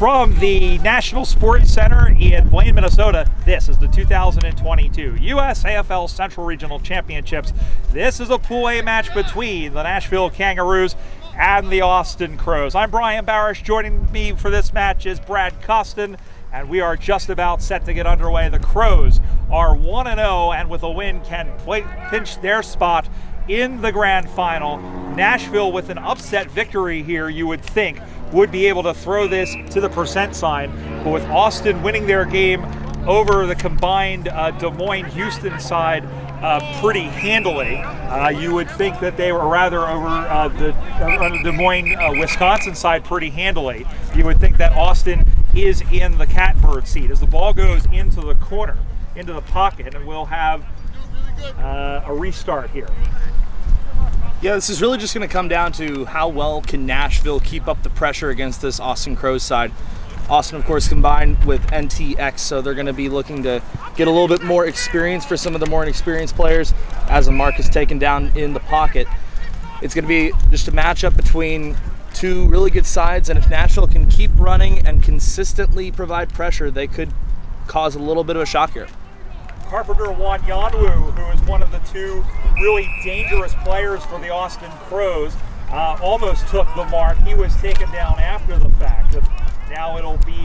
From the National Sports Center in Blaine, Minnesota, this is the 2022 USAFL Central Regional Championships. This is a Pool A match between the Nashville Kangaroos and the Austin Crows. I'm Brian Barish. Joining me for this match is Brad Costin, and we are just about set to get underway. The Crows are 1-0 and with a win can pinch their spot in the grand final. Nashville, with an upset victory here, you would think would be able to throw this to the percent sign, but with Austin winning their game over the combined Des Moines-Houston side pretty handily, you would think that they were rather over the Des Moines-Wisconsin side pretty handily. You would think that Austin is in the catbird seat as the ball goes into the corner, into the pocket, and we'll have a restart here. Yeah, this is really just going to come down to how well can Nashville keep up the pressure against this Austin Crows side. Austin, of course, combined with NTX, so they're going to be looking to get a little bit more experience for some of the more inexperienced players as a mark is taken down in the pocket. It's going to be just a matchup between two really good sides, and if Nashville can keep running and consistently provide pressure, they could cause a little bit of a shock here. Carpenter Wanyanwu, who is one of the two really dangerous players for the Austin Crows, almost took the mark. He was taken down after the fact. Now it'll be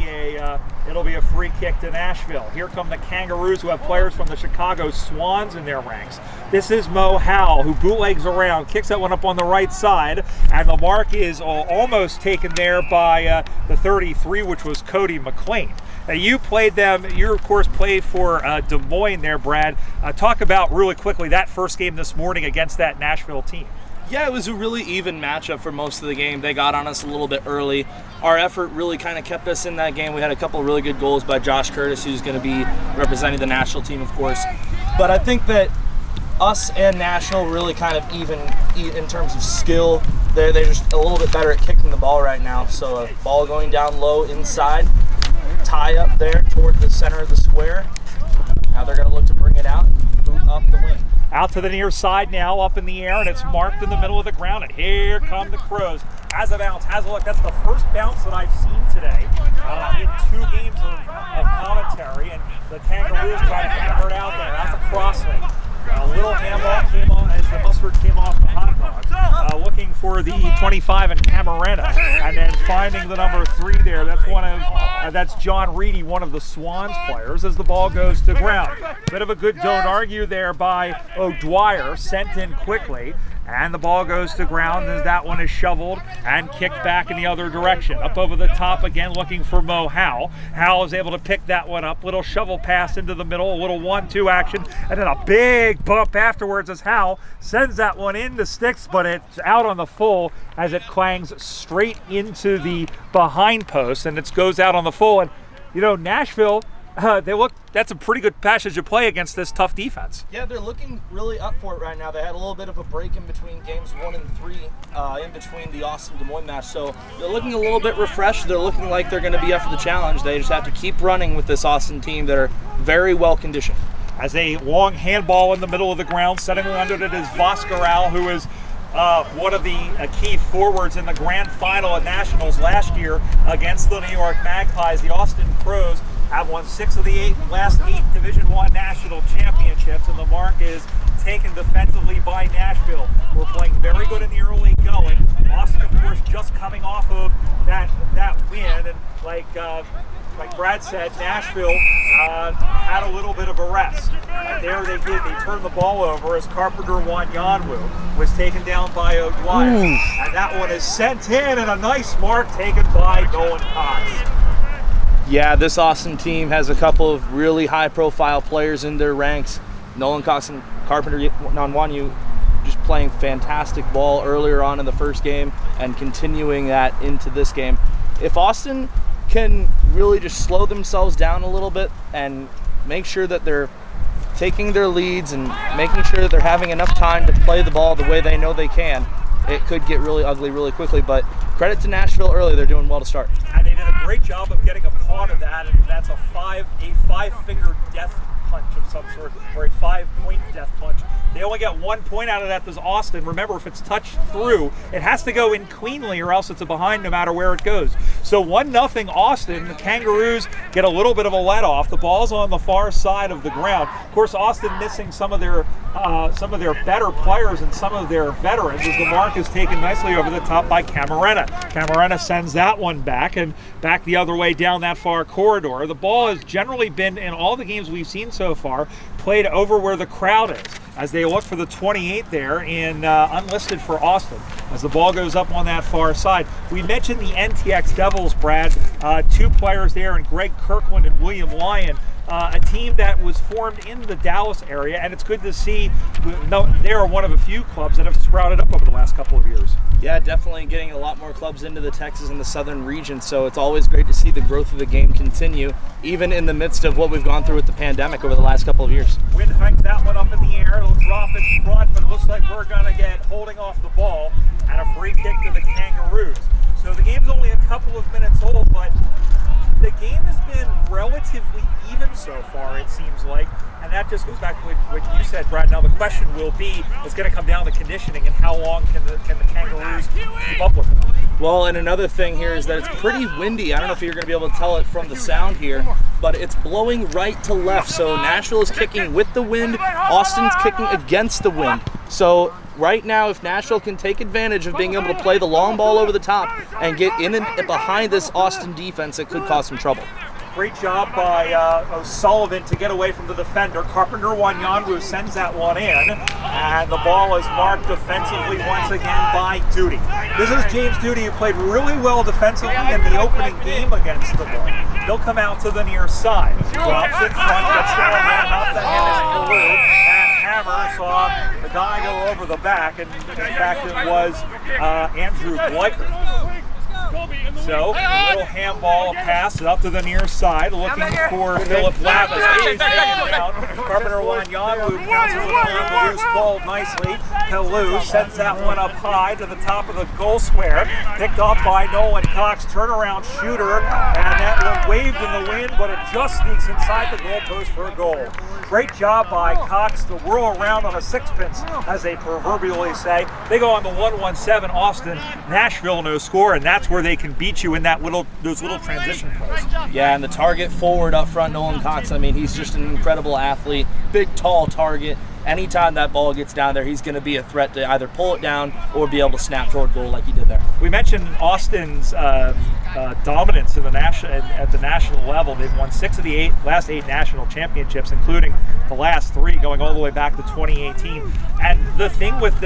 a free kick to Nashville. Here come the Kangaroos, who have players from the Chicago Swans in their ranks. This is Mo Howell, who bootlegs around, kicks that one up on the right side, and the mark is almost taken there by the 33, which was Cody McLean. Now you played them, you of course played for Des Moines there, Brad. Talk about really quickly that first game this morning against that Nashville team. Yeah, it was a really even matchup for most of the game. They got on us a little bit early. Our effort really kind of kept us in that game. We had a couple of really good goals by Josh Curtis, who's going to be representing the national team, of course. But I think that us and National really kind of even in terms of skill. They're just a little bit better at kicking the ball right now. So a ball going down low inside, tie up there toward the center of the square. Now they're going to look to bring it out, boot up the wing. Out to the near side now, up in the air, and it's marked in the middle of the ground. And here come the Crows. Has a bounce, has a look. That's the first bounce that I've seen today in 2 games of commentary. And the Kangaroos try to hammer it out there. That's a crossing. A little handball came on as the mustard came off the hot dog. Looking for the 25 in Camarena, and then finding the number 3 there. That's John Reedy, one of the Swans players, as the ball goes to ground. Bit of a good don't argue there by O'Dwyer, sent in quickly. And the ball goes to ground as that one is shoveled and kicked back in the other direction. Up over the top again, looking for Mo Howell. Howell is able to pick that one up. Little shovel pass into the middle, a little 1-2 action, and then a big bump afterwards as Howell sends that one in the sticks, but it's out on the full as it clangs straight into the behind post, and it goes out on the full. And you know, Nashville, that's a pretty good passage of play against this tough defense. Yeah, they're looking really up for it right now. They had a little bit of a break in between games 1 and 3, in between the Austin-Des Moines match. So they're looking a little bit refreshed. They're looking like they're going to be up for the challenge. They just have to keep running with this Austin team that are very well conditioned. As a long handball in the middle of the ground, setting under it is Voscaral, who is one of the key forwards in the grand final at Nationals last year against the New York Magpies. The Austin Crows have won 6 of the last 8 Division I national championships, and the mark is taken defensively by Nashville. We're playing very good in the early going. Austin, of course, just coming off of that win, and like Brad said, Nashville had a little bit of a rest. And there they did. They turned the ball over as Carpenter Wanyanwu was taken down by O'Dwyer. And that one is sent in, and a nice mark taken by Nolan Cox. Yeah, this Austin team has a couple of really high-profile players in their ranks. Nolan Cox and Carpenter Wanyanwu just playing fantastic ball earlier on in the first game and continuing that into this game. If Austin can really just slow themselves down a little bit and make sure that they're taking their leads and making sure that they're having enough time to play the ball the way they know they can, it could get really ugly really quickly. But credit to Nashville early, they're doing well to start. And they did a great job of getting a pawn of that, and that's a five-finger death punch of some sort, or a 5-point death punch They only get 1 point out of that, does Austin. Remember, if it's touched through, it has to go in cleanly or else it's a behind no matter where it goes. So 1-0 Austin. The Kangaroos get a little bit of a let off. The ball's on the far side of the ground. Of course, Austin missing some of their better players and some of their veterans as the mark is taken nicely over the top by Camarena. Camarena sends that one back and back the other way down that far corridor. The ball has generally been, in all the games we've seen so far, played over where the crowd is, as they look for the 28 there in unlisted for Austin, as the ball goes up on that far side. We mentioned the NTX Devils, Brad, 2 players there, and Greg Kirkland and William Lyon, a team that was formed in the Dallas area, and it's good to see they are one of a few clubs that have sprouted up over the last couple of years. Yeah, definitely getting a lot more clubs into the Texas and the southern region, so it's always great to see the growth of the game continue, even in the midst of what we've gone through with the pandemic over the last couple of years. Wind hangs that one up in the air. It'll drop in front, but it looks like we're going to get holding off the ball and a free kick to the Kangaroos. So the game's only a couple of minutes old, but the game has been relatively even so far, it seems like, and that just goes back to what you said, Brad. Now the question will be, it's going to come down to conditioning and how long can the Kangaroos keep up with it. Well, and another thing here is that it's pretty windy. I don't know if you're going to be able to tell it from the sound here, but it's blowing right to left. So Nashville is kicking with the wind, Austin's kicking against the wind. So right now, if Nashville can take advantage of being able to play the long ball over the top and get in and behind this Austin defense, it could cause some trouble. Great job by O'Sullivan to get away from the defender. Carpenter Wanyanwu sends that one in, and the ball is marked defensively once again by Duty. This is James Duty, who played really well defensively in the opening game against the Blaine. He'll come out to the near side. Drops in front, gets the man off the hand is Blue, and Hammer saw the guy go over the back, and in fact it was Andrew Bleicher. So, a little handball pass up to the near side, looking for Philip Lavis. Carpenter Wanyanwu bounces it on the loose ball nicely. Pelou sends that one up high to the top of the goal square. Picked off by Nolan Cox, turnaround shooter, and that one waved in the wind, but it just sneaks inside the goalpost for a goal. Great job by Cox to whirl around on a sixpence, as they proverbially say. They go on the 1-1-7 Austin, Nashville no score, and that's where they can beat you in that those little transition plays. Yeah, and the target forward up front, Nolan Cox, I mean, he's just an incredible athlete, big, tall target. Anytime that ball gets down there, he's going to be a threat to either pull it down or be able to snap toward goal like he did there. We mentioned Austin's dominance in at the national level. They've won 6 of the last 8 national championships, including the last 3 going all the way back to 2018. And the thing with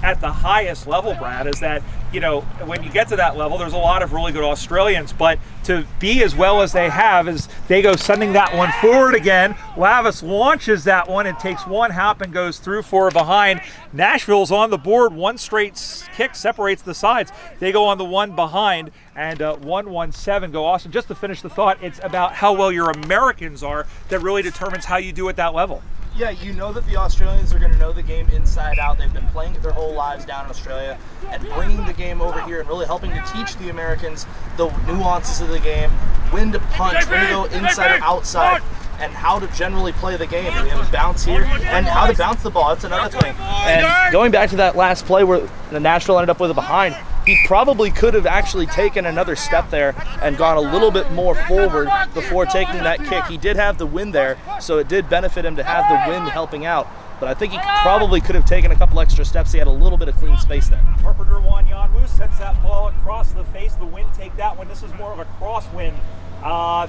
at the highest level, Brad, is that, you know, when you get to that level, there's a lot of really good Australians, but to be as well as they have, is they go sending that one forward again. Lavis launches that one and takes one hop and goes through for a behind. Nashville's on the board. One straight kick separates the sides. They go on the one behind, and 1-1-7 go Austin. Just to finish the thought, it's about how well your Americans are that really determines how you do at that level. Yeah, you know that the Australians are going to know the game inside out. They've been playing it their whole lives down in Australia, and bringing the game over here and really helping to teach the Americans the nuances of the game, when to punch, when to go inside or outside, and how to generally play the game. We have a bounce here, and how to bounce the ball. That's another thing. And going back to that last play where the Nashville ended up with a behind, he probably could have actually taken another step there and gone a little bit more forward before taking that kick. He did have the wind there, so it did benefit him to have the wind helping out. But I think he probably could have taken a couple extra steps. He had a little bit of clean space there. Carpenter Wanyanwu sets that ball across the face. The wind take that one. This is more of a crosswind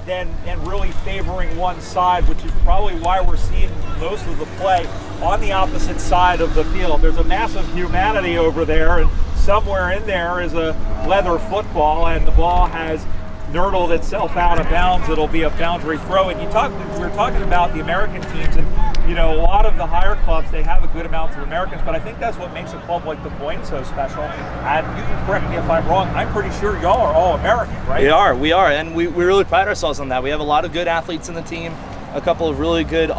than really favoring one side, which is probably why we're seeing most of the play on the opposite side of the field. There's a massive humanity over there, and somewhere in there is a leather football, and the ball has nurdled itself out of bounds. It'll be a boundary throw. And we were talking about the American teams, and you know, a lot of the higher clubs, they have a good amount of Americans, but I think that's what makes a club like the Blaine so special. And you can correct me if I'm wrong. I'm pretty sure y'all are all American, right? We are, and we really pride ourselves on that. We have a lot of good athletes in the team, a couple of really good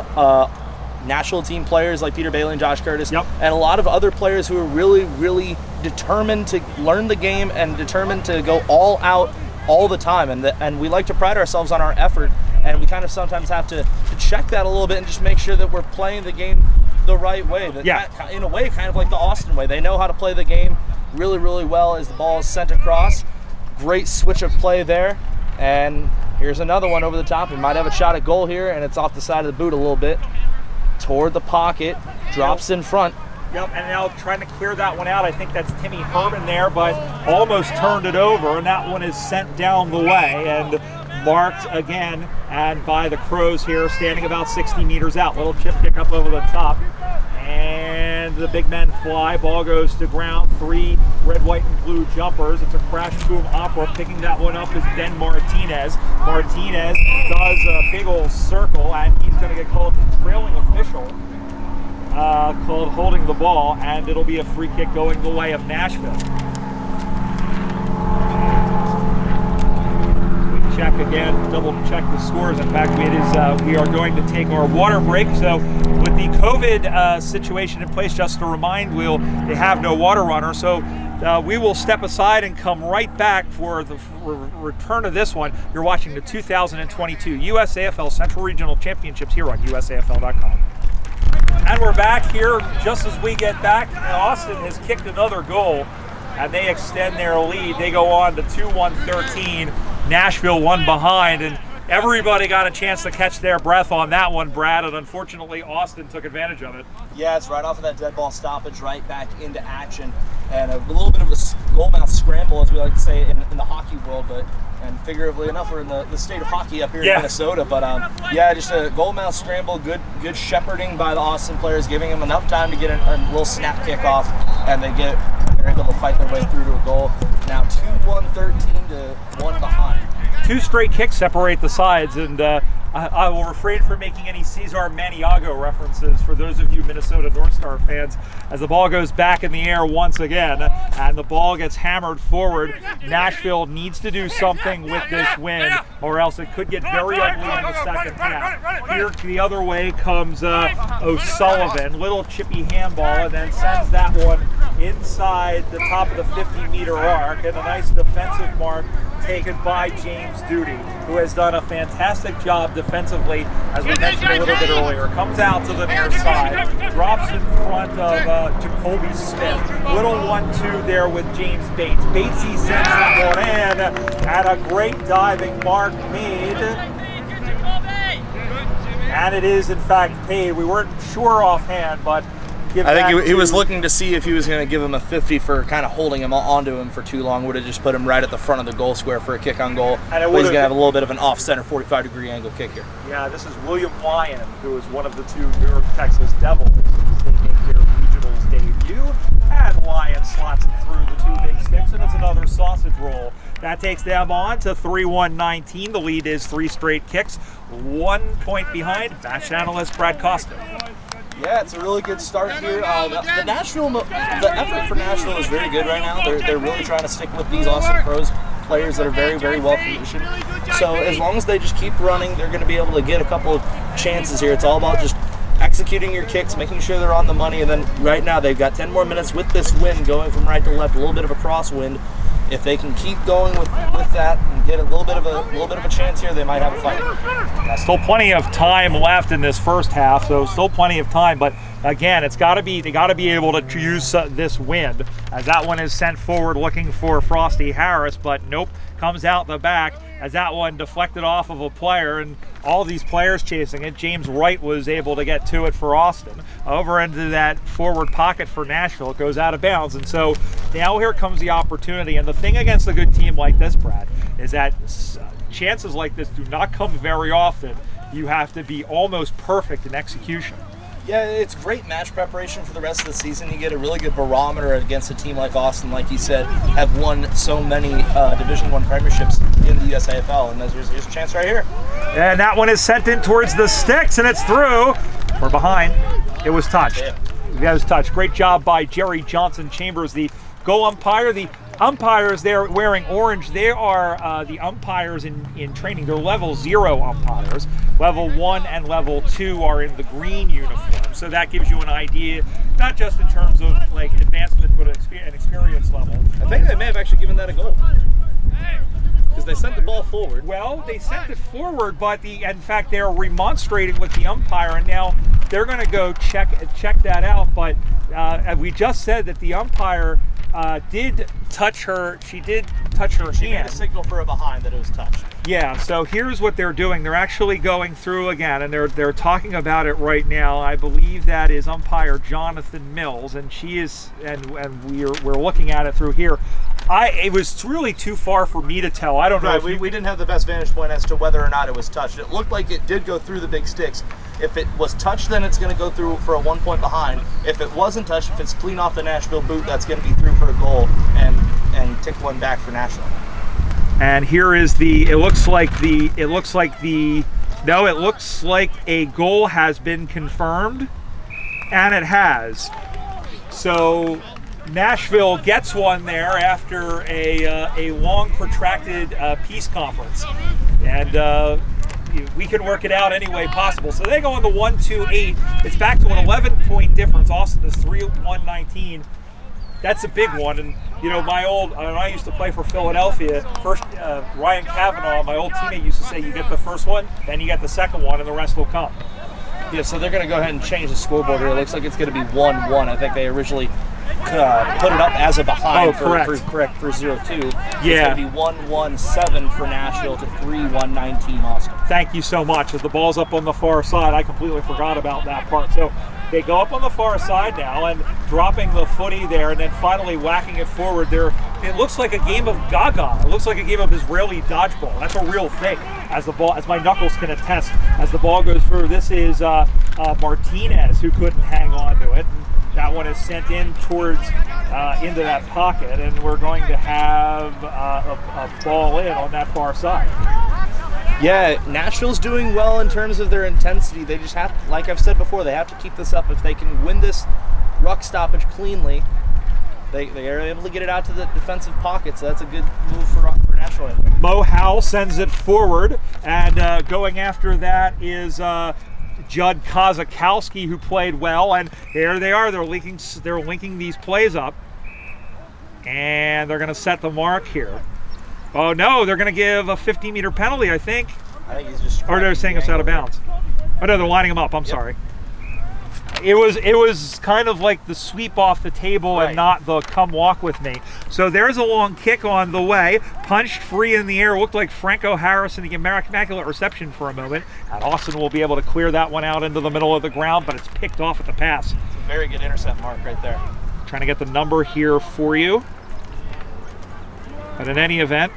national team players like Peter Bailey and Josh Curtis, yep, and a lot of other players who are really, really determined to learn the game and determined to go all out all the time. And we like to pride ourselves on our effort, and we kind of sometimes have to check that a little bit and just make sure that we're playing the game the right way. In a way, kind of like the Austin way. They know how to play the game really, really well as the ball is sent across. Great switch of play there. And here's another one over the top. We might have a shot at goal here, and it's off the side of the boot a little bit. Toward the pocket, drops in front. Yep, and now trying to clear that one out. I think that's Timmy Herman there, but almost turned it over, and that one is sent down the way and marked again and by the Crows here, standing about 60 meters out. Little chip kick up over the top, and the big men fly. Ball goes to ground. 3 red, white, and blue jumpers. It's a crash boom opera. Picking that one up is Ben Martinez. Martinez does a big old circle, and he's going to get called the trailing official. Called holding the ball, and it'll be a free kick going the way of Nashville. We check again, double check the scores. In fact, we are going to take our water break. So with the COVID situation in place, just to remind, they have no water runner. So we will step aside and come right back for the return of this one. You're watching the 2022 USAFL Central Regional Championships here on USAFL.com. And we're back here just as we get back. Austin has kicked another goal, and they extend their lead. They go on to 2-1-13. Nashville one behind, and everybody got a chance to catch their breath on that one, Brad, and unfortunately Austin took advantage of it. Yeah, it's right off of that dead ball stoppage, right back into action, and a little bit of a goalmouth scramble, as we like to say in the hockey world, and figuratively enough, we're in the state of hockey up here in Minnesota. But yeah, just a goalmouth scramble, good shepherding by the Austin players, giving them enough time to get a little snap kick off, and they're able to fight their way through to a goal. Now 2-1-13 to 1 behind. 2 straight kicks separate the sides, and I will refrain from making any Cesar Maniago references for those of you Minnesota North Star fans, as the ball goes back in the air once again, and the ball gets hammered forward. Nashville needs to do something with this win, or else it could get very ugly in the second half. Here the other way comes O'Sullivan, little chippy handball, and then sends that one inside the top of the 50-meter arc, and a nice defensive mark taken by James Duty, who has done a fantastic job defensively, as we mentioned a little bit earlier. Comes out to the near side, drops in front of Jacoby Smith. Little 1-2 there with James Bates. Batesy sends that one in, and a great diving mark made. And it is, in fact, paid. We weren't sure offhand, but I think he was looking to see if he was going to give him a 50 for kind of holding him onto him for too long. Would have just put him right at the front of the goal square for a kick on goal. And he's going to have a little bit of an off-center 45-degree angle kick here. Yeah, this is William Lyon, who is one of the 2 New York, Texas Devils. They make their regionals debut, and Lyon slots it through the 2 big sticks, and it's another sausage roll. That takes them on to 3-1-19. The lead is 3 straight kicks, 1 point behind. Match analyst Brad Costa. Yeah, it's a really good start here. The effort for Nashville is very good right now. They're really trying to stick with these Austin Crows players that are very, very well positioned. So as long as they just keep running, they're going to be able to get a couple of chances here. It's all about just executing your kicks, making sure they're on the money, and then right now they've got 10 more minutes with this wind going from right to left, a little bit of a crosswind. If they can keep going with that and get a little bit of a chance here, they might have a fight. Yeah, still plenty of time left in this first half, so still plenty of time. But again, they got to be able to use this wind, as that one is sent forward looking for Frosty Harris, but nope, comes out the back as that one deflected off of a player, and all these players chasing it. James Wright was able to get to it for Austin. Over into that forward pocket for Nashville. It goes out of bounds, and so now here comes the opportunity. And the thing against a good team like this, Brad, is that chances like this do not come very often. You have to be almost perfect in execution. Yeah, it's great match preparation for the rest of the season. You get a really good barometer against a team like Austin, like you said, have won so many Division I premierships in the USAFL, and there's a chance right here. And that one is sent in towards the sticks, and it's through. We're behind. It was touched. Yeah. It was touched. Great job by Jerry Johnson Chambers, the goal umpire. The umpires there wearing orange, they are the umpires in training. They're level 0 umpires. Level 1 and level 2 are in the green uniform. So that gives you an idea, not just in terms of like advancement, but an experience level. I think they may have actually given that a goal, because they sent the ball forward. Well, they sent it forward, but in fact they're remonstrating with the umpire, and now they're going to go check that out. But we just said that the umpire did touch her. She did touch her hand. She made a signal for a behind that it was touched. Yeah, so here's what they're doing. They're actually going through again, and they're talking about it right now. I believe that is umpire Jonathan Mills, and she is, and we're looking at it through here. It was really too far for me to tell. I don't know. Right, we didn't have the best vantage point as to whether or not it was touched. It looked like it did go through the big sticks. If it was touched, then it's going to go through for a 1 point behind. If it wasn't touched, if it's clean off the Nashville boot, that's going to be through for a goal and tick one back for Nashville. And here is it looks like a goal has been confirmed, and it has. So Nashville gets one there after a long protracted peace conference, and we can work it out any way possible. So they go on the 1-2-8. It's back to an 11-point difference. Austin is 3-1-19. That's a big one. And you know, when I used to play for Philadelphia, first Ryan Cavanaugh, my old teammate, used to say, you get the first one, then you get the second one, and the rest will come. Yeah, so they're going to go ahead and change the scoreboard here. It looks like it's going to be 1-1. I think they originally put it up as a behind for 0-2. Yeah. It's going to be 1-1-7 for Nashville to 3-1-19 Austin. Thank you so much. As the ball's up on the far side, I completely forgot about that part. So they go up on the far side now and dropping the footy there, and then finally whacking it forward there. It looks like a game of Gaga. It looks like a game of Israeli dodgeball. That's a real thing, as my knuckles can attest. As the ball goes through, this is Martinez, who couldn't hang on to it. And that one is sent in towards into that pocket, and we're going to have a ball in on that far side. Yeah, Nashville's doing well in terms of their intensity. They just have, like I've said before, they have to keep this up. If they can win this ruck stoppage cleanly, they are able to get it out to the defensive pocket, so that's a good move for Nashville. Mo Howell sends it forward, and going after that is Judd Kozakowski, who played well, and here they are. They're linking these plays up, and they're going to set the mark here. Oh no, they're going to give a 50-meter penalty, I think. I think he's just. Or they're saying it's out of bounds. Oh no, they're lining them up. I'm sorry. It was kind of like the sweep off the table and not the come walk with me. So there's a long kick on the way, punched free in the air. Looked like Franco Harris in the immaculate reception for a moment. And Austin will be able to clear that one out into the middle of the ground, but it's picked off at the pass. It's a very good intercept mark right there. Trying to get the number here for you. But in any event,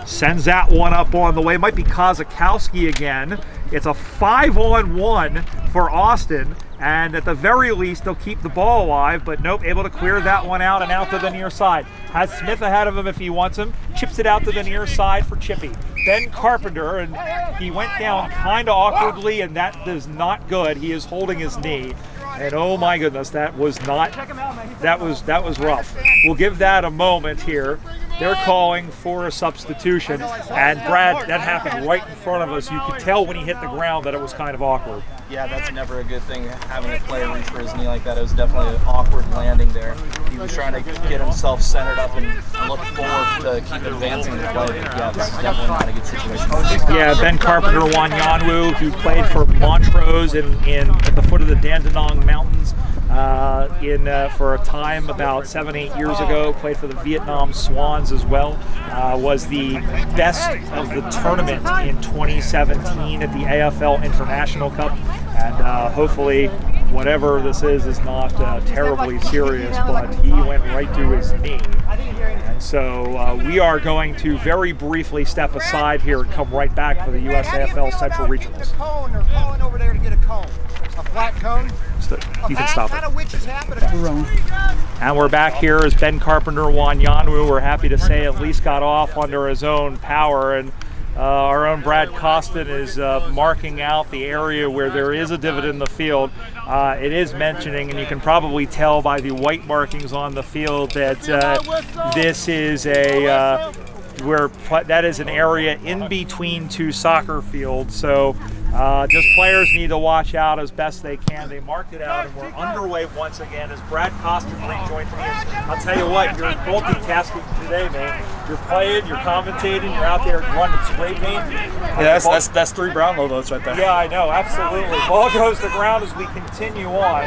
sends that one up on the way. Might be Kozakowski again. It's a 5-on-1 for Austin, and at the very least they'll keep the ball alive, but nope, able to clear that one out and out to the near side. Has Smith ahead of him if he wants him. Chips it out to the near side for Chippy. Ben Carpenter, and he went down kind of awkwardly, and that is not good. He is holding his knee. And oh my goodness, that was rough. We'll give that a moment here. They're calling for a substitution, and Brad, that happened right in front of us. You could tell when he hit the ground that it was kind of awkward. Yeah, that's never a good thing, having a player reach for his knee like that. It was definitely an awkward landing there. He was trying to get himself centered up and look forward to keep advancing the play. But yeah, this is definitely not a good situation. Yeah, Ben Carpenter Wanyanwu, who played for Montrose at the foot of the Dandenong Mountains for a time about 7-8 years ago. Played for the Vietnam Swans as well. Was the best of the tournament in 2017 at the AFL International Cup. And hopefully whatever this is not terribly serious, but he went right to his knee. And so we are going to very briefly step aside here and come right back for the USAFL Central Regionals. They're calling over there to get a cone. A flat cone? You can stop it. And we're back here as Ben Carpenter Wanyanwu, we're happy to say, at least got off under his own power. And our own Brad Costin is marking out the area where there is a divot in the field. It is mentioning, and you can probably tell by the white markings on the field, that this is that is an area in between two soccer fields. So Just players need to watch out as best they can. They marked it out, and we're underway once again as Brad Costergreen joins me. I'll tell you what, you're multitasking today, man. You're playing, you're commentating, you're out there running spray paint. Yeah, that's 3 Brownlow votes right there. Yeah, I know, absolutely. Ball goes to the ground as we continue on,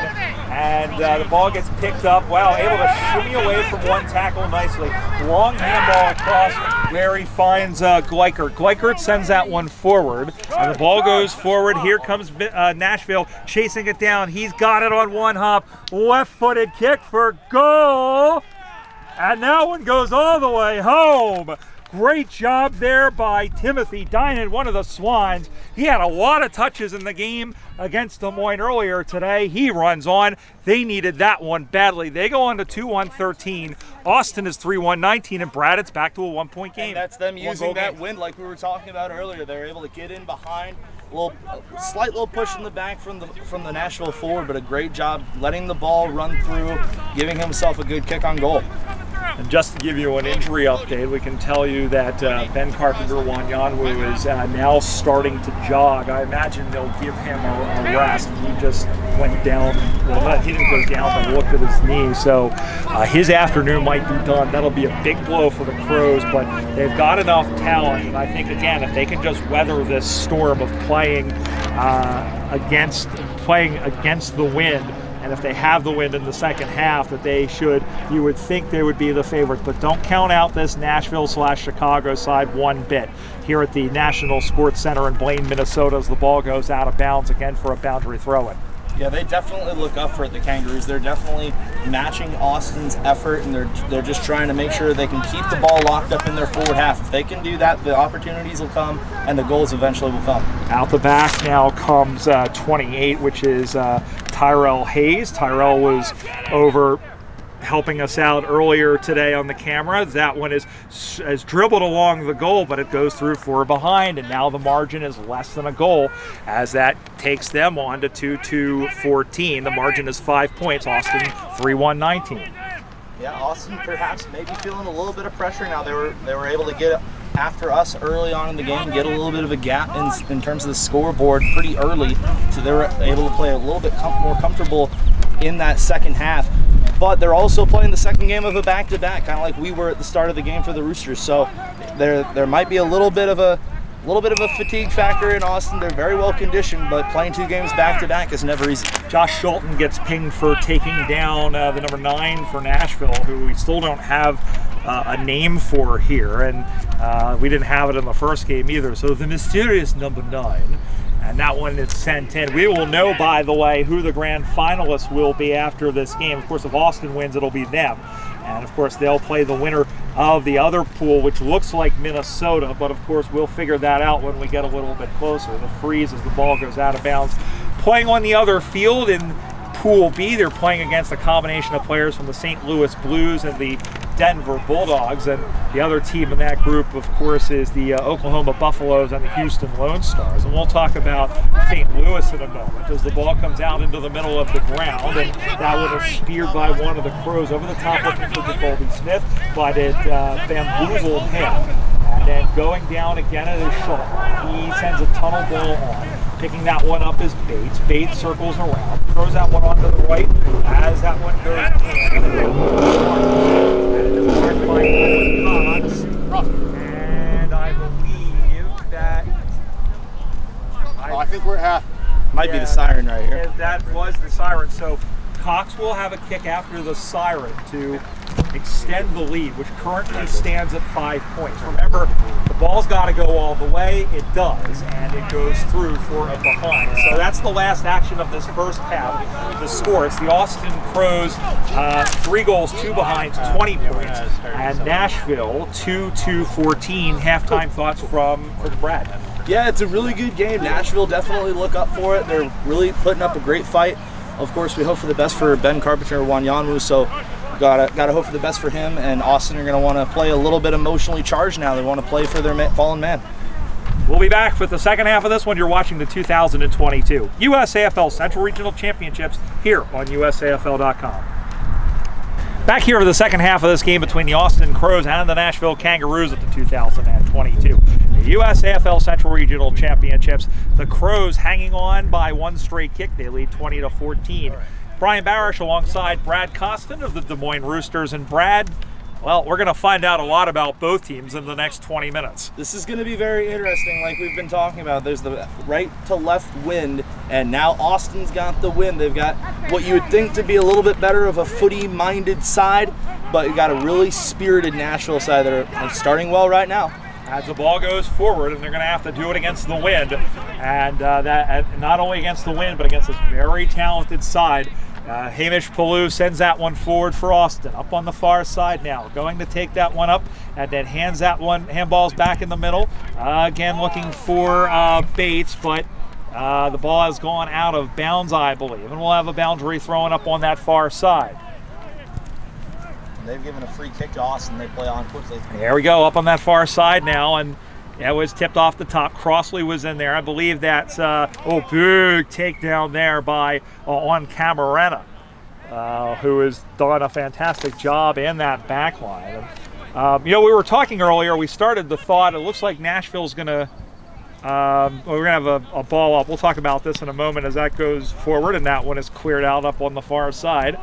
and the ball gets picked up. Wow, able to shimmy away from one tackle nicely. Long handball across where he finds Gleichert. Gleichert sends that one forward, and the ball goes forward. Here comes Nashville chasing it down. He's got it on one hop. Left-footed kick for goal. And that one goes all the way home. Great job there by Timothy Dinan, one of the Swans. He had a lot of touches in the game against Des Moines earlier today. He runs on. They needed that one badly. They go on to 2-1-13. Austin is 3-1-19, and Brad, it's back to a 1-point game. And that's them using that wind like we were talking about earlier. They're able to get in behind. Slight little push in the back from the Nashville forward, but a great job letting the ball run through, giving himself a good kick on goal. And just to give you an injury update, we can tell you that Ben Carpenter-Wanyanwu is now starting to jog. I imagine they'll give him a rest. He just went down, well, he didn't go down, but looked at his knee. So his afternoon might be done. That'll be a big blow for the Crows, but they've got enough talent. And I think, again, if they can just weather this storm of playing against the wind, and if they have the wind in the second half, that they should, you would think they would be the favorites. But don't count out this Nashville/Chicago side one bit. Here at the National Sports Center in Blaine, Minnesota, as the ball goes out of bounds again for a boundary throw-in. Yeah, they definitely look up for it, the Kangaroos. They're definitely matching Austin's effort, and they're just trying to make sure they can keep the ball locked up in their forward half. If they can do that, the opportunities will come, and the goals eventually will come. Out the back now comes 28, which is Tyrell Hayes. Tyrell was over helping us out earlier today on the camera. That one is dribbled along the goal, but it goes through 4 behind, and now the margin is less than a goal as that takes them on to 2-2-14. The margin is 5 points. Austin 3-1-19. Yeah, Austin perhaps maybe feeling a little bit of pressure now. They were able to get after us early on in the game, get a little bit of a gap in terms of the scoreboard pretty early, so they were able to play a little bit more comfortable in that second half. But they're also playing the second game of a back-to-back, kind of like we were at the start of the game for the Roosters. So there might be a little bit of a fatigue factor in Austin. They're very well conditioned, but playing 2 games back-to-back is never easy. Josh Schulten gets pinged for taking down the number 9 for Nashville, who we still don't have a name for here, and we didn't have it in the first game either. So the mysterious number 9. And that one is sent in. We will know, by the way, who the grand finalists will be after this game. Of course, if Austin wins, it'll be them. And, of course, they'll play the winner of the other pool, which looks like Minnesota. But, of course, we'll figure that out when we get a little bit closer. The freeze as the ball goes out of bounds. Playing on the other field in Pool B, they're playing against a combination of players from the St. Louis Blues and the Denver Bulldogs, and the other team in that group, of course, is the Oklahoma Buffaloes and the Houston Lone Stars. And we'll talk about St. Louis in a moment as the ball comes out into the middle of the ground, and that one is speared by one of the Crows over the top looking for Jacoby Smith, but it bamboozled him. And then going down again at his shoulder, he sends a tunnel ball on. Picking that one up is Bates. Bates circles around, throws that one onto the right as that one goes in. And I believe that I think we're at half. Might be the siren right here. That was the siren. So Cox will have a kick after the siren to extend the lead, which currently stands at 5 points. Remember, the ball's got to go all the way. It does, and it goes through for a behind. So that's the last action of this first half. The score, it's the Austin Crows 3 goals, 2 behinds, 20 points, and Nashville 2-2-14. Halftime thoughts from Brad. Yeah, it's a really good game. Nashville definitely look up for it. They're really putting up a great fight. Of course, we hope for the best for Ben Carpenter-Wanyanwu, so gotta hope for the best for him. And Austin are going to want to play a little bit emotionally charged now. They want to play for their fallen man. We'll be back with the second half of this one. You're watching the 2022 USAFL Central Regional Championships here on USAFL.com. Back here to the second half of this game between the Austin Crows and the Nashville Kangaroos at the 2022 USAFL Central Regional Championships. The Crows hanging on by one straight kick. They lead 20-14. Brian Barish alongside Brad Costin of the Des Moines Roosters. And Brad, well, we're going to find out a lot about both teams in the next 20 minutes. This is going to be very interesting, like we've been talking about. There's the right to left wind, and now Austin's got the wind. They've got what you would think to be a little bit better of a footy-minded side, but you got a really spirited Nashville side that are starting well right now. As the ball goes forward, and they're going to have to do it against the wind, and not only against the wind, but against this very talented side. Hamish Palou sends that one forward for Austin, up on the far side now, going to take that one up, and then hands that one, handballs back in the middle. Again, looking for Bates, but the ball has gone out of bounds, I believe, and we'll have a boundary thrown up on that far side. They've given a free kick to Austin. They play on quickly. There we go, up on that far side now, and it was tipped off the top. Crossley was in there. I believe that's big takedown there by on Camarena, who has done a fantastic job in that back line. And, we were talking earlier. We started the thought. It looks like Nashville's going to. We're going to have a ball up. We'll talk about this in a moment as that goes forward, and that one is cleared out up on the far side.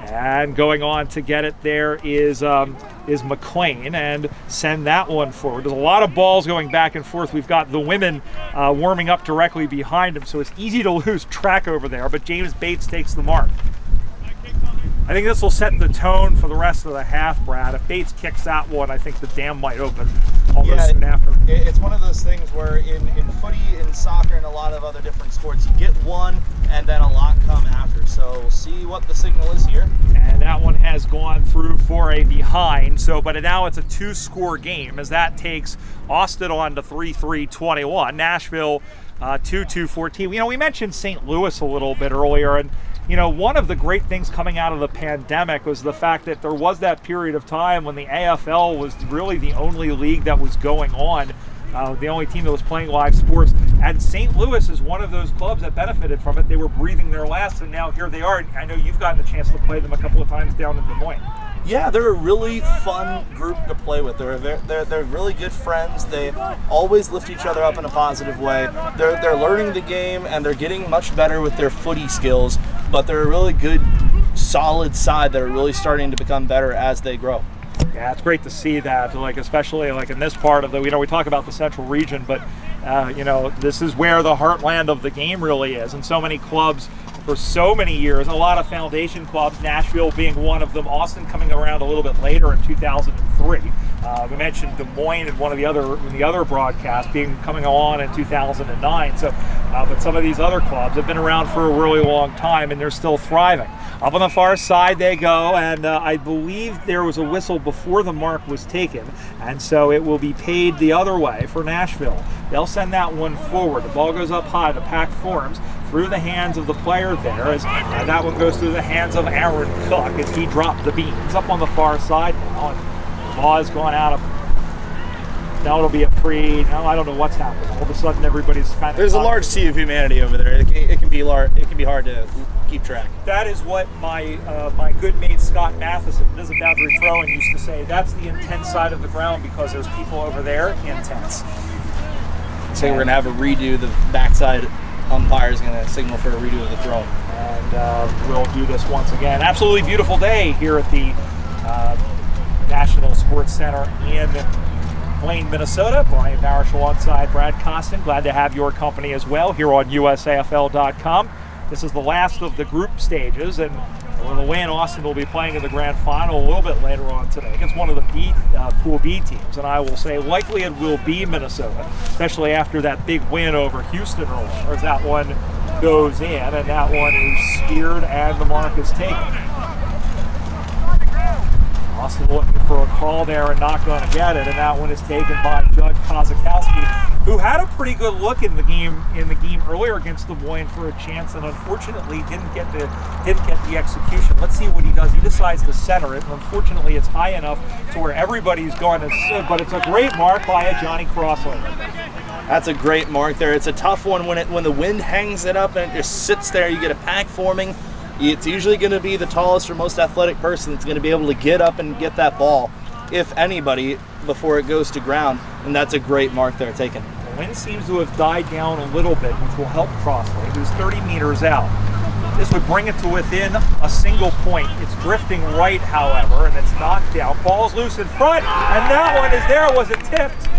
And going on to get it there is McLean, and send that one forward. There's a lot of balls going back and forth. We've got the women warming up directly behind him, so it's easy to lose track over there, but James Bates takes the mark. I think this will set the tone for the rest of the half, Brad. If Bates kicks that one, I think the dam might open almost soon after. It's one of those things where in footy, in soccer, and a lot of other different sports, you get one and then a lot come after. So we'll see what the signal is here. And that one has gone through for a behind. But now it's a two-score game as that takes Austin on to 3-3-21. Nashville 2-2-14. We mentioned St. Louis a little bit earlier, and one of the great things coming out of the pandemic was the fact that there was that period of time when the AFL was really the only league that was going on, the only team that was playing live sports. And St. Louis is one of those clubs that benefited from it. They were breathing their last, and now here they are. I know you've gotten the chance to play them a couple of times down in Des Moines. Yeah, they're a really fun group to play with. They're really good friends. They always lift each other up in a positive way. They're learning the game, and they're getting much better with their footy skills, but they're a really good, solid side that are really starting to become better as they grow. Yeah, it's great to see that, especially in this part of the, we talk about the Central region, but this is where the heartland of the game really is, and so many clubs for so many years, a lot of foundation clubs, Nashville being one of them, Austin coming around a little bit later in 2003. We mentioned Des Moines in the other broadcast coming on in 2009. So, but some of these other clubs have been around for a really long time, and they're still thriving. Up on the far side they go, and I believe there was a whistle before the mark was taken, and so it will be paid the other way for Nashville. They'll send that one forward. The ball goes up high. The pack forms through the hands of the player there, as that one goes through the hands of Aaron Cook as he dropped the beans. Up on the far side now, and the ball has gone out of. Now it'll be a free. Now I don't know what's happening. All of a sudden, everybody's kind of. There's a large sea of humanity over there. It can be large. It can be hard to keep track. That is what my my good mate Scott Matheson, who does a boundary throw, and used to say. That's the intense side of the ground because there's people over there intense. So we're gonna have a redo. The backside umpire is gonna signal for a redo of the throw, and we'll do this once again. Absolutely beautiful day here at the National Sports Center in Blaine, Minnesota. Brian Barish alongside Brad Costin. Glad to have your company as well here on USAFL.com. This is the last of the group stages, and with a win, Austin will be playing in the grand final a little bit later on today against one of the Pool B teams. And I will say likely it will be Minnesota, especially after that big win over Houston earlier, as that one goes in, and that one is speared and the mark is taken. Austin looking for a call there and not going to get it, and that one is taken by Judd Kozakowski, who had a pretty good look in the game earlier against Des Moines for a chance, and unfortunately didn't get the execution. Let's see what he does. He decides to center it, and unfortunately it's high enough to where everybody's going to sit, but it's a great mark by a Johnny Crossley. That's a great mark there. It's a tough one when the wind hangs it up and it just sits there. You get a pack forming. It's usually going to be the tallest or most athletic person that's going to be able to get up and get that ball, if anybody, before it goes to ground, and that's a great mark there taken. The wind seems to have died down a little bit, which will help Crossley, who's 30 meters out. This would bring it to within a single point. It's drifting right, however, and it's knocked down. Ball's loose in front, and that one is there. Was it tipped?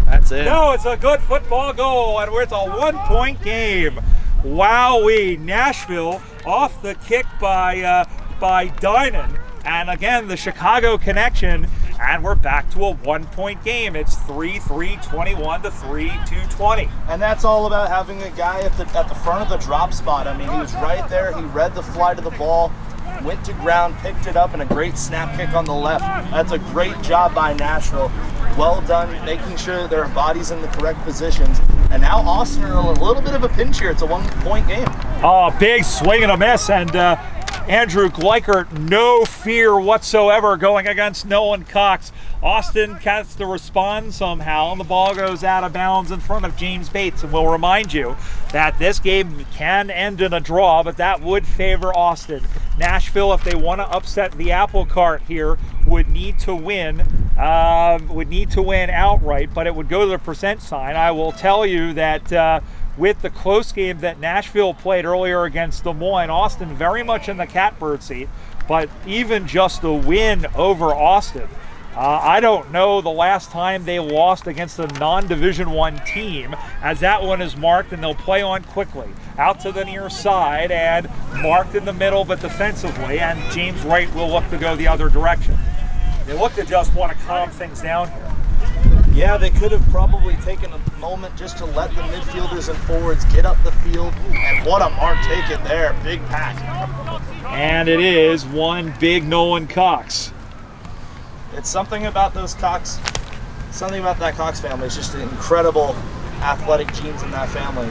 That's it. No, it's a good football goal, and it's a 1-point game. Wowee, Nashville off the kick by Dynan, and again the Chicago connection, and we're back to a 1-point game. It's 3-3-21 to 3-2-20. And that's all about having a guy at the front of the drop spot. I mean, he was right there. He read the flight of the ball, went to ground, picked it up, and a great snap kick on the left. That's a great job by Nashville. Well done, making sure that their body's in the correct positions. And now Austin are in a little bit of a pinch here. It's a 1-point game. Oh, big swing and a miss, and Andrew Gleichert, no fear whatsoever going against Nolan Cox. Austin has to respond somehow, and the ball goes out of bounds in front of James Bates. And we'll remind you that this game can end in a draw, but that would favor Austin. Nashville, if they want to upset the apple cart here, would need to win. Outright, but it would go to the percent sign. I will tell you that with the close game that Nashville played earlier against Des Moines, Austin very much in the catbird seat, but even just a win over Austin, I don't know the last time they lost against a non-Division I team, as that one is marked, and they'll play on quickly. Out to the near side and marked in the middle, but defensively, and James Wright will look to go the other direction. They look to just want to calm things down here. Yeah, they could have probably taken a moment just to let the midfielders and forwards get up the field, and what a mark taken there, big pack. And it is one big Nolan Cox. It's something about that Cox family. It's just incredible athletic genes in that family.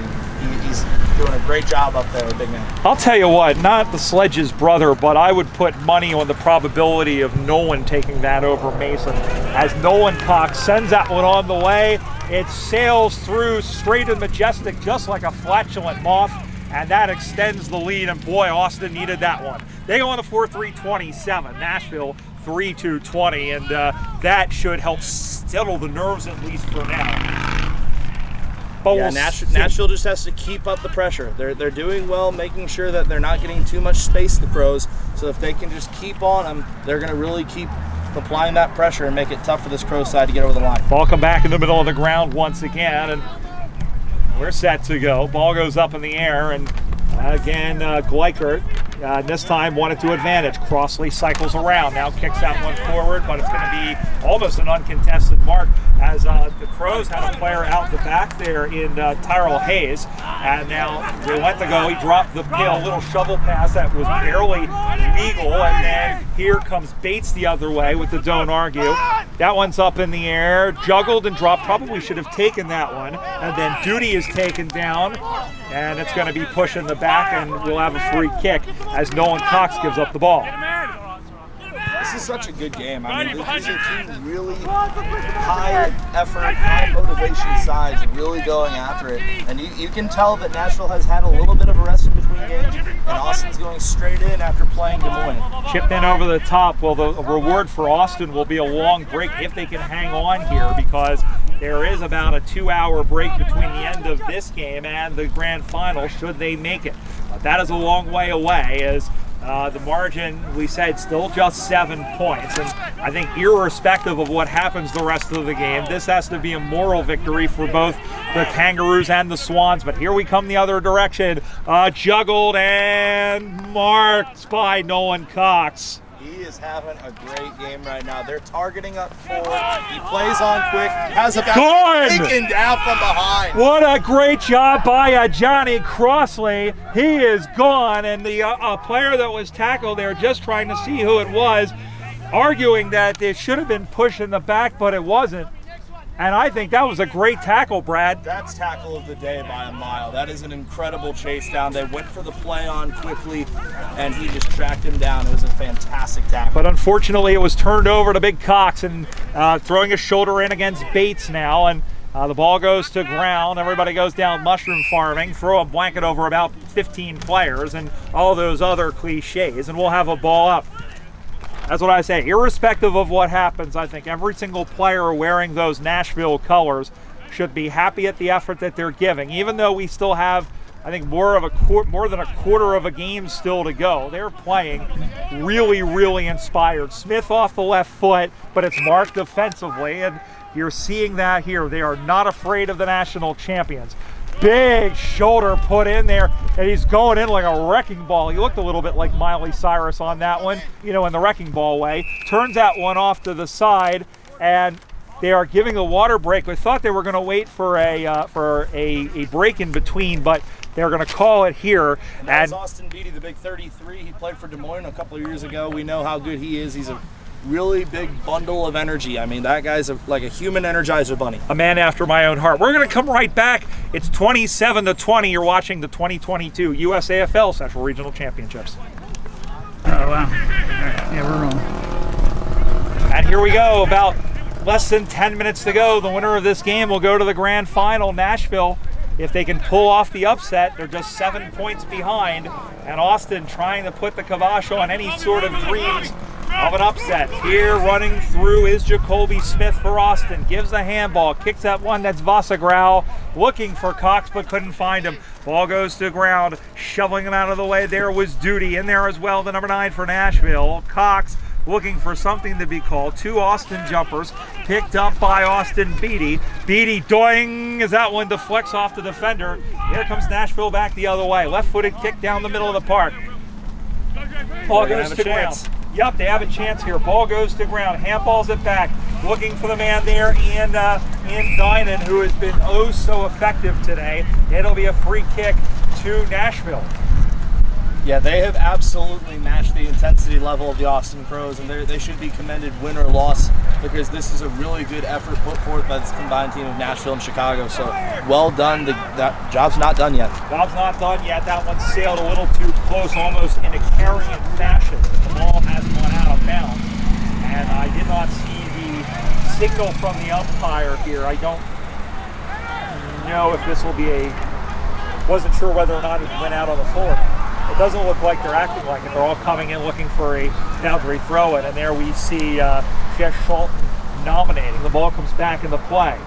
He's doing a great job up there, big man. I'll tell you what, not the Sledge's brother, but I would put money on the probability of Nolan taking that over Mason. As Nolan Cox sends that one on the way, it sails through straight and majestic, just like a flatulent moth, and that extends the lead, and boy, Austin needed that one. They go on to 4-3-27, Nashville 3-2-20, and that should help settle the nerves at least for now. But yeah, Nashville just has to keep up the pressure. They're doing well, making sure that they're not getting too much space, the Crows. So if they can just keep on them, they're going to really keep applying that pressure and make it tough for this Crow side to get over the line. Ball come back in the middle of the ground once again, and we're set to go. Ball goes up in the air, and again, Gleichert this time wanted to advantage. Crossley cycles around, now kicks that one forward, but it's going to be almost an uncontested mark, as the Crows had a player out the back there in Tyrell Hayes, and now they went to go. He dropped the little shovel pass that was barely legal, and then here comes Bates the other way with the don't argue. That one's up in the air, juggled and dropped. Probably should have taken that one, and then Duty is taken down, and it's going to be pushing the back, and we'll have a free kick as Nolan Cox gives up the ball. This is such a good game. I mean, these are two really high effort, high motivation sides really going after it. And you can tell that Nashville has had a little bit of a rest in between games, and Austin's going straight in after playing Des Moines. Chipped in over the top. Well, the reward for Austin will be a long break if they can hang on here, because there is about a 2-hour break between the end of this game and the grand final, should they make it. But that is a long way away, as the margin, we said, still just 7 points. And I think irrespective of what happens the rest of the game, this has to be a moral victory for both the Kangaroos and the Swans. But here we come the other direction. Juggled and marked by Nolan Cox. He is having a great game right now. They're targeting up forward. He plays on quick. Has a taken down from behind. What a great job by Johnny Crossley. He is gone, and the player that was tackled there, just trying to see who it was, arguing that it should have been pushed in the back, but it wasn't. And I think that was a great tackle, Brad. That's tackle of the day by a mile. That is an incredible chase down. They went for the play on quickly, and he just tracked him down. It was a fantastic tackle. But unfortunately, it was turned over to Big Cox, and throwing his shoulder in against Bates now. And The ball goes to ground. Everybody goes down mushroom farming, throw a blanket over about 15 players, and all those other cliches, and we'll have a ball up. That's what I say. Irrespective of what happens, I think every single player wearing those Nashville colors should be happy at the effort that they're giving, even though we still have, I think, more than a quarter of a game still to go. They're playing really, really inspired. Smith off the left foot, but it's marked defensively, and you're seeing that here. They are not afraid of the national champions. Big shoulder put in there, and he's going in like a wrecking ball. He looked a little bit like Miley Cyrus on that one, you know, in the wrecking ball way. Turns that one off to the side, and they are giving a water break. We thought they were going to wait for a break in between, but they're going to call it here. And that's Austin Beatty, the big 33. He played for Des Moines a couple of years ago. We know how good he is. He's a really big bundle of energy. I mean, that guy's like a human Energizer bunny. A man after my own heart. We're going to come right back. It's 27-20. You're watching the 2022 USAFL Central Regional Championships. Oh, wow. All right. Yeah, we're rolling. And here we go. About less than 10 minutes to go. The winner of this game will go to the grand final. Nashville, if they can pull off the upset, they're just 7 points behind. And Austin trying to put the kibosh on any sort of dreams of an upset. Here running through is Jacoby Smith for Austin. Gives the handball, kicks that one, that's Vasagrau. Looking for Cox but couldn't find him. Ball goes to ground, shoveling him out of the way. There was Duty in there as well, the number 9 for Nashville. Cox looking for something to be called. 2 Austin jumpers picked up by Austin Beatty. Beatty doing as that one deflects off the defender. Here comes Nashville back the other way. Left-footed kick down the middle of the park. Ball goes to ground. Yep, they have a chance here. Ball goes to ground. Handballs it back. Looking for the man there in Dynan, who has been oh so effective today. It'll be a free kick to Nashville. Yeah, they have absolutely matched the intensity level of the Austin Crows, and they should be commended win or loss, because this is a really good effort put forth by this combined team of Nashville and Chicago. So well done. That job's not done yet. Job's not done yet. That one sailed a little too close, almost in a carrying fashion. The ball has gone out of bounds, and I did not see the signal from the umpire here. I don't know if this will be wasn't sure whether or not it went out on the floor. It doesn't look like they're acting like it. They're all coming in looking for a boundary throw in, and there we see Jeff Schulten nominating. The ball comes back into play.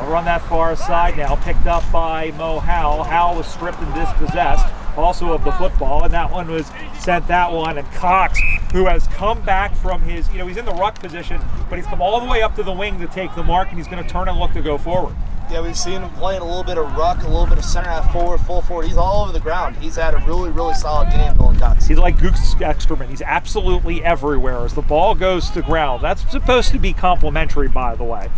A run that far side now, picked up by Mo Howell. Howell was stripped and dispossessed, also of the football, and that one was sent that one. And Cox, who has come back from his, he's in the ruck position, but he's come all the way up to the wing to take the mark, and he's going to turn and look to go forward. Yeah, we've seen him playing a little bit of ruck, a little bit of center half forward, full forward. He's all over the ground. He's had a really, really solid game, Nolan Cox. He's like Goose Exterman. He's absolutely everywhere as the ball goes to ground. That's supposed to be complimentary, by the way.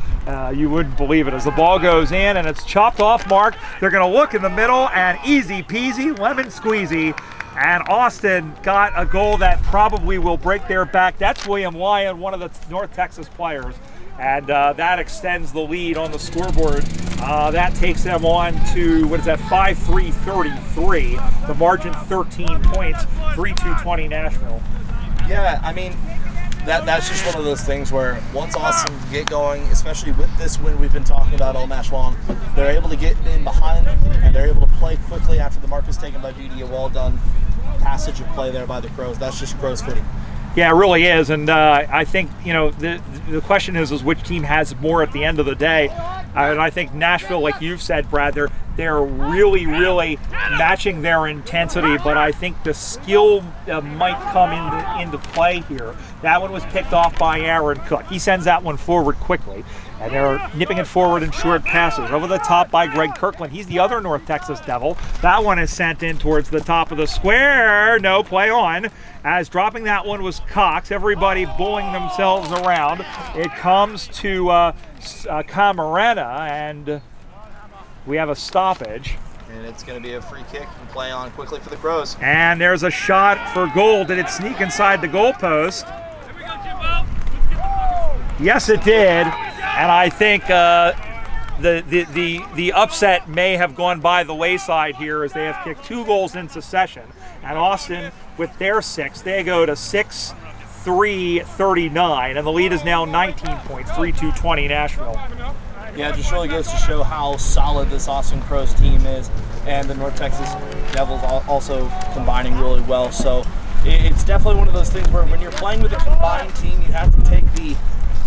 You wouldn't believe it. As the ball goes in and it's chopped off mark, they're going to look in the middle, and easy peasy, lemon squeezy. And Austin got a goal that probably will break their back. That's William Lyon, one of the North Texas players. And that extends the lead on the scoreboard. That takes them on to, 5-3-33. The margin 13 points, 3-2-20 Nashville. Yeah, I mean, that's just one of those things where once Austin get going, especially with this win we've been talking about all match long, they're able to get in behind them, and they're able to play quickly after the mark is taken by Beatty. A well-done passage of play there by the Crows. That's just Crows footy. Yeah, it really is, and I think the question is which team has more at the end of the day. And I think Nashville, like you've said, Brad, they're really, really matching their intensity, but I think the skill might come into play here. That one was picked off by Aaron Cook. He sends that one forward quickly, and they're nipping it forward in short passes. Over the top by Greg Kirkland. He's the other North Texas Devil. That one is sent in towards the top of the square. No play on. As dropping that one was Cox. Everybody bullying themselves around. It comes to Camarena, and we have a stoppage. And it's going to be a free kick and play on quickly for the Crows. And there's a shot for goal. Did it sneak inside the goalpost? Yes, it did. And I think the upset may have gone by the wayside here, as they have kicked 2 goals in succession. And Austin, with their 6, they go to 6-3-39, and the lead is now 19 points, 3-2-20 Nashville. Yeah, it just really goes to show how solid this Austin Crows team is, and the North Texas Devils also combining really well. So it's definitely one of those things where when you're playing with a combined team, you have to take the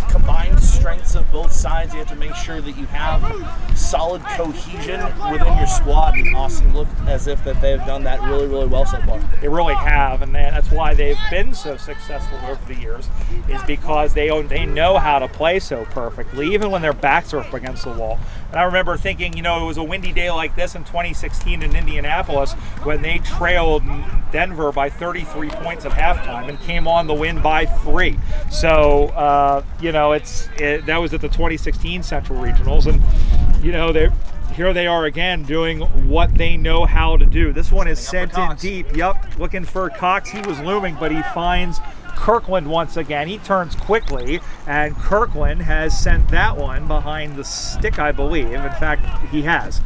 combined strengths of both sides. You have to make sure that you have solid cohesion within your squad, and Austin looked as if that they've done that really, really well so far. They really have, and that's why they've been so successful over the years, is because they know how to play so perfectly, even when their backs are up against the wall. And I remember thinking, you know, it was a windy day like this in 2016 in Indianapolis when they trailed Denver by 33 points at halftime and came on the win by 3. So, you know, that was at the 2016 Central Regionals, and you know, here they are again doing what they know how to do. This one is sent in deep. Yep, looking for Cox. He was looming, but he finds Kirkland once again. He turns quickly, and Kirkland has sent that one behind the stick, I believe. In fact, he has.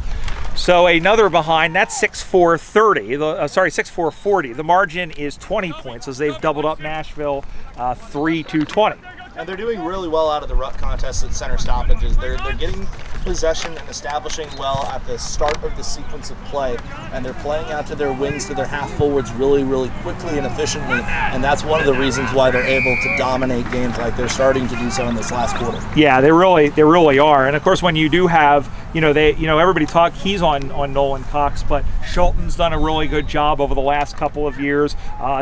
So another behind, that's 6-4-30, sorry, 6-4-40. The margin is 20 points as they've doubled up Nashville 3-20. And they're doing really well out of the ruck contest at center stoppages. They're getting possession and establishing well at the start of the sequence of play, and they're playing out to their wings, to their half forwards really, really quickly and efficiently, and that's one of the reasons why they're able to dominate games like they're starting to do so in this last quarter. Yeah, they really are. And of course, when you do have, you know, everybody keys on Nolan Cox, but Schulten's done a really good job over the last couple of years.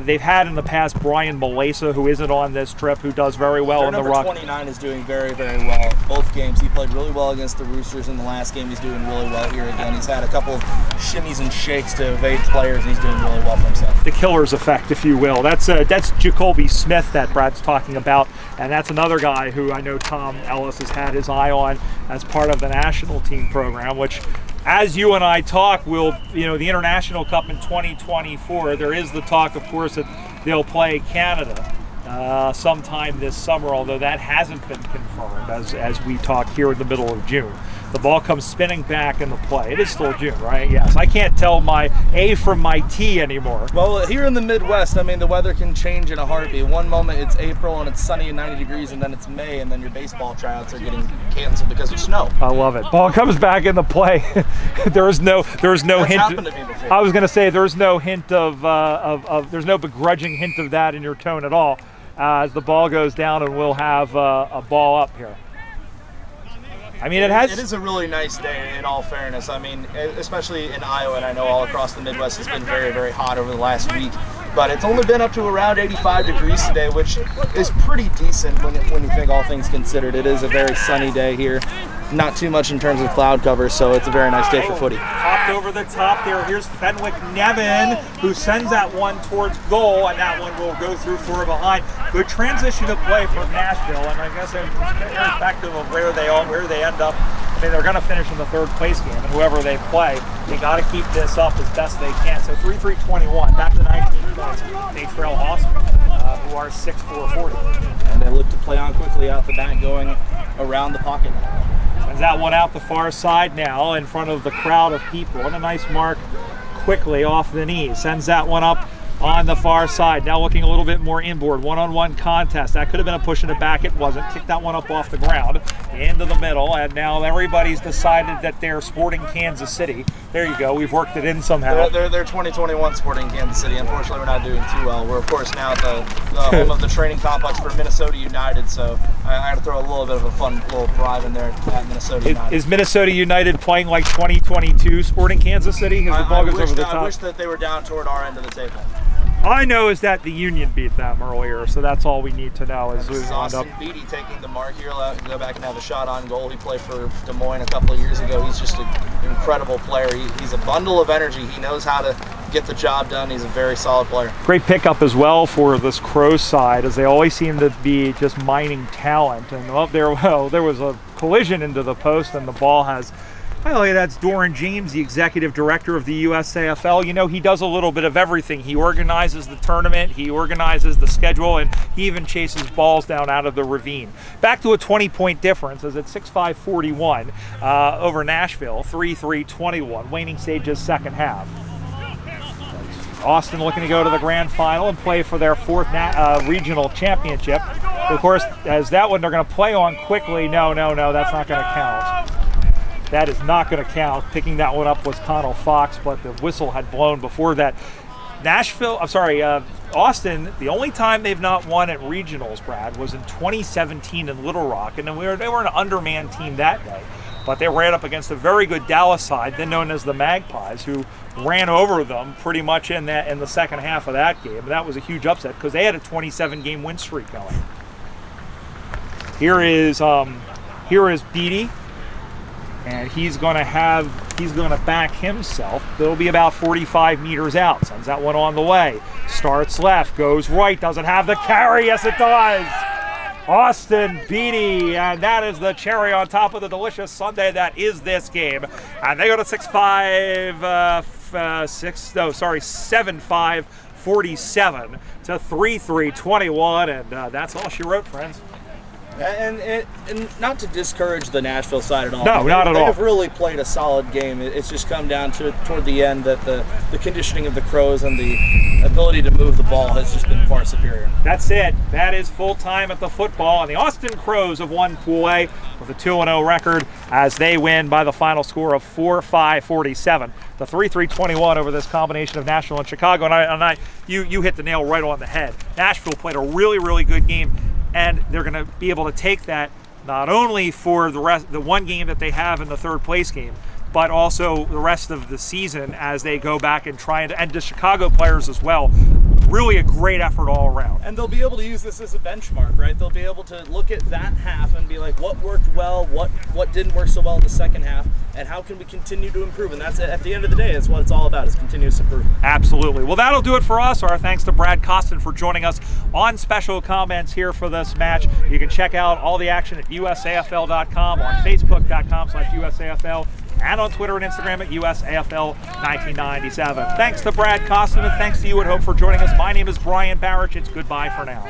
They've had in the past Brian Malesa, who isn't on this trip, who does very well in the ruck. Number 29 is doing very, very well. Both games, he played really well against the Roosters in the last game. He's doing really well here again. He's had a couple of shimmies and shakes to evade players, and he's doing really well for himself. The killer's effect, if you will. That's Jacoby Smith that Brad's talking about, and that's another guy who I know Tom Ellis has had his eye on as part of the national team program, which, as you and I talk, will, you know, the International Cup in 2024, there is the talk, of course, that they'll play Canada sometime this summer, although that hasn't been confirmed as we talk here in the middle of June. The ball comes spinning back in the play. It is still June, right? Yes. I can't tell my A from my T anymore. Well, here in the Midwest, I mean, the weather can change in a heartbeat. One moment it's April and it's sunny and 90 degrees, and then it's May, and then your baseball tryouts are getting canceled because of snow. I love it. Ball comes back in the play. There's no hint. Happened to me before. I was going to say there's no hint there's no begrudging hint of that in your tone at all. As the ball goes down, and we'll have a ball up here. I mean, it is a really nice day, in all fairness. I mean, especially in Iowa, and I know all across the Midwest it's been very, very hot over the last week. But it's only been up to around 85 degrees today, which is pretty decent when you think all things considered. It is a very sunny day here. Not too much in terms of cloud cover, so it's a very nice day for footy. Popped over the top there. Here's Fenwick Nevin, who sends that one towards goal, and that one will go through for a behind. Good transition of play from Nashville, and I guess irrespective of where they end up, I mean, they're going to finish in the third place game, and whoever they play, they got to keep this up as best they can. So 3-3-21, back to 19 points. They trail Austin, who are 6-4-40. And they look to play on quickly out the back, going around the pocket. Sends that one out the far side now in front of the crowd of people, and a nice mark quickly off the knee. Sends that one up on the far side. Now looking a little bit more inboard. One-on-one contest. That could have been a push in the back. It wasn't. Kicked that one up off the ground into the middle, and now everybody's decided that they're Sporting Kansas City. There you go. We've worked it in somehow. They're 2021 Sporting Kansas City. Unfortunately, we're not doing too well. We're, of course, now at the home of the training complex for Minnesota United, so I had to throw a little bit of a fun little drive in there at Minnesota United. Is Minnesota United playing like 2022 Sporting Kansas City? As the ball goes over the top? I wish that they were down toward our end of the table. All I know is that the Union beat them earlier, so that's all we need to know. This is Austin Beatty taking the mark here. Go back and have a shot on goal. He played for Des Moines a couple of years ago. He's just an incredible player. He's a bundle of energy. He knows how to get the job done. He's a very solid player. Great pickup as well for this Crows side, as they always seem to be just mining talent. And there was a collision into the post, and the ball has... Hi, that's Doran James, the executive director of the USAFL. You know, he does a little bit of everything. He organizes the tournament, he organizes the schedule, and he even chases balls down out of the ravine. Back to a 20-point difference, as it's 6-5-41 over Nashville, 3-3-21, waning stages second half. Austin looking to go to the grand final and play for their fourth regional championship. Of course, as that one they're going to play on quickly. No, that's not going to count. That is not going to count. Picking that one up was Connell Fox, but the whistle had blown before that. Austin, the only time they've not won at regionals, Brad, was in 2017 in Little Rock, and then they were an undermanned team that day. But they ran up against a very good Dallas side, then known as the Magpies, who ran over them pretty much in the second half of that game. That was a huge upset because they had a 27-game win streak going. Here is Beatty, and he's going to back himself. They'll be about 45 meters out. Sends that one on the way. Starts left, goes right, doesn't have the carry. Yes, it does. Austin Beatty, and that is the cherry on top of the delicious sundae that is this game. And they go to 7-5, 47 to 3-3, 21, and that's all she wrote, friends. And not to discourage the Nashville side at all. No, not at all. They've really played a solid game. It's just come down to toward the end that the conditioning of the Crows and the ability to move the ball has just been far superior. That's it. That is full time at the football. And the Austin Crows have won Pool A with a 2-0 record as they win by the final score of 4-5-47. The 3-3-21 over this combination of Nashville and Chicago. And you hit the nail right on the head. Nashville played a really, really good game. And they're going to be able to take that not only for the one game that they have in the third place game, but also the rest of the season as they go back and and the Chicago players as well. Really a great effort all around. And they'll be able to use this as a benchmark, right? They'll be able to look at that half and be like, what worked well, what didn't work so well in the second half, and how can we continue to improve? And that's, at the end of the day, that's what it's all about, is continuous improvement. Absolutely. Well, that'll do it for us. Our thanks to Brad Costin for joining us on special comments here for this match. You can check out all the action at USAFL.com, on Facebook.com/USAFL, and on Twitter and Instagram at USAFL1997. Thanks to Brad Costin, and thanks to you at home for joining us. My name is Brian Barrich. It's goodbye for now.